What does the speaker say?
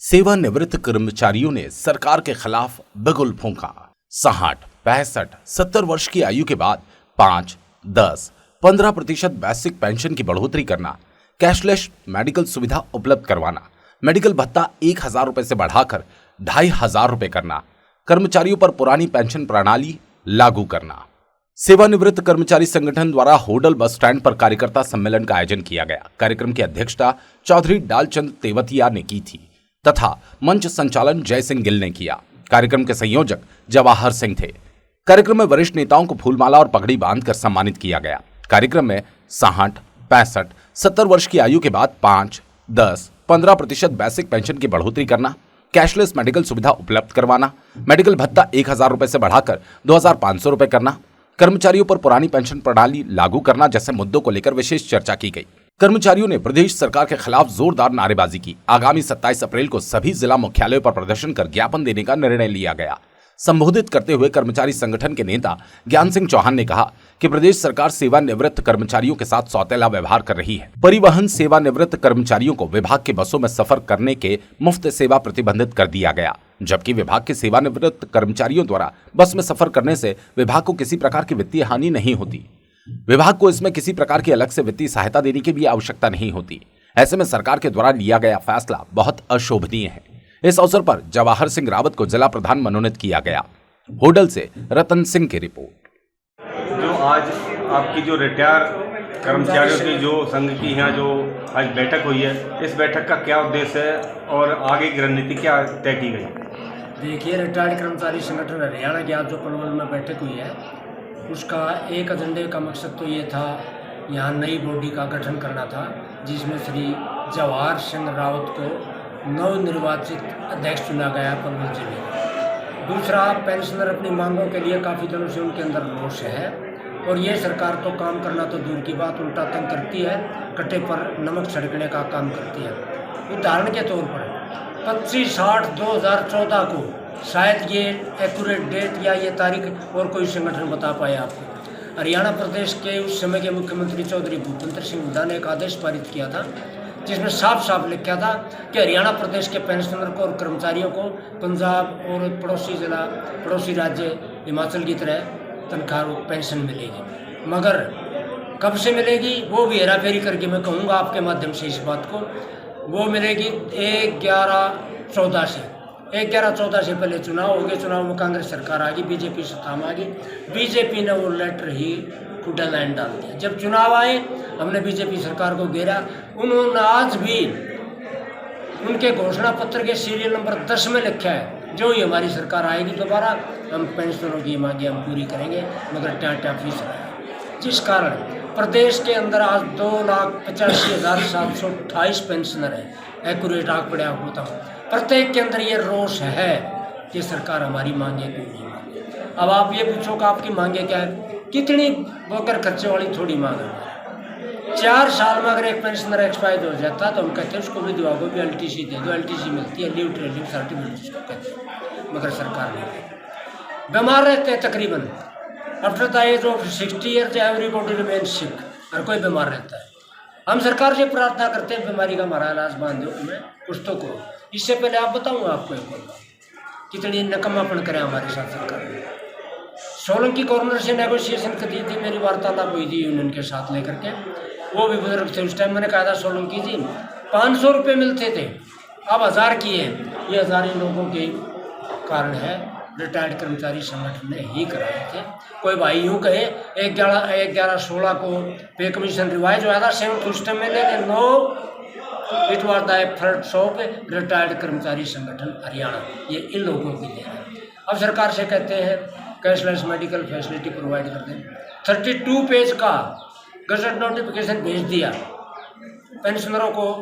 सेवानिवृत्त कर्मचारियों ने सरकार के खिलाफ बिगुल फूंका। 60, 65, 70 वर्ष की आयु के बाद 5, 10, 15% बेसिक पेंशन की बढ़ोतरी करना, कैशलेस मेडिकल सुविधा उपलब्ध करवाना, मेडिकल भत्ता 1,000 रुपए से बढ़ाकर 2,500 रुपए करना, कर्मचारियों पर पुरानी पेंशन प्रणाली लागू करना। सेवानिवृत्त कर्मचारी संगठन द्वारा होडल बस स्टैंड पर कार्यकर्ता सम्मेलन का आयोजन किया गया। कार्यक्रम की अध्यक्षता चौधरी डालचंद तेवतिया ने की थी तथा मंच संचालन जय सिंह गिल ने किया। कार्यक्रम के संयोजक जवाहर सिंह थे। कार्यक्रम में वरिष्ठ नेताओं को फूलमाला और पगड़ी बांधकर सम्मानित किया गया। कार्यक्रम में 60, 65, 70 वर्ष की आयु के बाद 5, 10, 15% बेसिक पेंशन की बढ़ोतरी करना, कैशलेस मेडिकल सुविधा उपलब्ध करवाना, मेडिकल भत्ता 1,000 रुपए से बढ़ाकर 2,500 रुपए करना, कर्मचारियों पर पुरानी पेंशन प्रणाली लागू करना जैसे मुद्दों को लेकर विशेष चर्चा की गई। कर्मचारियों ने प्रदेश सरकार के खिलाफ जोरदार नारेबाजी की। आगामी 27 अप्रैल को सभी जिला मुख्यालयों पर प्रदर्शन कर ज्ञापन देने का निर्णय लिया गया। संबोधित करते हुए कर्मचारी संगठन के नेता ज्ञान सिंह चौहान ने कहा कि प्रदेश सरकार सेवानिवृत्त कर्मचारियों के साथ सौतेला व्यवहार कर रही है। परिवहन सेवानिवृत्त कर्मचारियों को विभाग के बसों में सफर करने के मुफ्त सेवा प्रतिबंधित कर दिया गया, जबकि विभाग के सेवानिवृत्त कर्मचारियों द्वारा बस में सफर करने से विभाग को किसी प्रकार की वित्तीय हानि नहीं होती। विभाग को इसमें किसी प्रकार की अलग से वित्तीय सहायता देने की भी आवश्यकता नहीं होती। ऐसे में सरकार के द्वारा लिया गया फैसला बहुत अशोभनीय है। इस अवसर पर जवाहर सिंह रावत को जिला प्रधान मनोनीत किया गया। होडल से रतन सिंह की रिपोर्ट। जो आज आपकी जो रिटायर कर्मचारियों की जो संघ की यहाँ जो आज बैठक हुई है, इस बैठक का क्या उद्देश्य है और आगे की रणनीति क्या तय की गई? देखिए, रिटायर्ड कर्मचारी संगठन हरियाणा की आज जो पलवल में बैठक हुई है, उसका एक एजेंडे का मकसद तो ये था, यहाँ नई बॉडी का गठन करना था, जिसमें श्री जवाहर सिंह रावत को नवनिर्वाचित अध्यक्ष चुना गया पलवल जिले में। दूसरा, पेंशनर अपनी मांगों के लिए काफ़ी दिनों से उनके अंदर रोष है और ये सरकार तो काम करना तो दूर की बात, उल्टा तंग करती है, कट्टे पर नमक छिड़कने का काम करती है। उदाहरण के तौर पर 25/8/2014 को शायद ये एक्यूरेट डेट या ये तारीख और कोई संगठन बता पाए आपको। हरियाणा प्रदेश के उस समय के मुख्यमंत्री चौधरी भूपेंद्र सिंह हुड्डा ने एक आदेश पारित किया था, जिसमें साफ साफ लिखा था कि हरियाणा प्रदेश के पेंशनर को और कर्मचारियों को पंजाब और पड़ोसी राज्य हिमाचल की तरह तनख्वाह पेंशन मिलेगी। मगर कब से मिलेगी वो भी हेरा फेरी करके मैं कहूँगा आपके माध्यम से इस बात को, वो मिलेगी 1/11/14 से। 1/11/14 से पहले चुनाव हो गए, चुनाव में कांग्रेस सरकार आ गई, बीजेपी सत्ता में आ गई। बीजेपी ने वो लेटर ही खुदा लाइन डाल दिया। जब चुनाव आए, हमने बीजेपी सरकार को घेरा। उन्होंने आज भी उनके घोषणा पत्र के सीरियल नंबर 10 में लिखा है, जो ही हमारी सरकार आएगी दोबारा हम पेंशनरों की मांगे हम पूरी करेंगे, मगर टाटा फीस रहा। जिस कारण प्रदेश के अंदर आज 2,85,728 पेंशनर है। एक्यूरेट आंक पड़ा होता हूँ, प्रत्येक के अंदर ये रोष है कि सरकार हमारी मांगे क्यों नहीं मांगे। अब आप ये पूछो कि आपकी मांगे क्या है? कितनी बोकर खर्चे वाली थोड़ी मांग है। 4 साल में अगर एक पेंशनर एक्सपायर हो जाता तो हम कहते हैं उसको विधवा को भी LTC दे दो। LTC मिलती है, लीव ट्रेनिंग सर्टिफिकेट जिसको कहते हैं, मगर सरकार नहीं। बीमार रहते हैं तकरीबन after the age of 60 years everybody remain sick, हर कोई बीमार रहता है। हम सरकार से प्रार्थना करते हैं बीमारी का हमारा इलाज बांध दो, हमें कुछ तो करो। इससे पहले आप बताऊँ आपको एक बात, कितनी नकमापन करें हमारे साथ सरकार ने। सोलंकी कॉर्नर से नेगोशिएशन की थी, मेरी वार्तालाप हुई थी यूनियन के साथ लेकर के। वो भी बुजुर्ग थे उस टाइम। मैंने कहा था सोलंकी जी 500 रुपये मिलते थे, अब 1000 किए। ये 1000 लोगों के कारण है, रिटायर्ड कर्मचारी संगठन ने ही कराए थे। कोई भाई यूँ कहे 1/11/16 को पे कमीशन रिवाइज हुआ था, सेम उस टाइम में लेते no it was the efforts of retired कर्मचारी संगठन हरियाणा। ये इन लोगों की देन है। अब सरकार से कहते हैं कैशलेस मेडिकल फैसिलिटी प्रोवाइड कर दें। 32 पेज का गजट नोटिफिकेशन भेज दिया पेंशनरों को।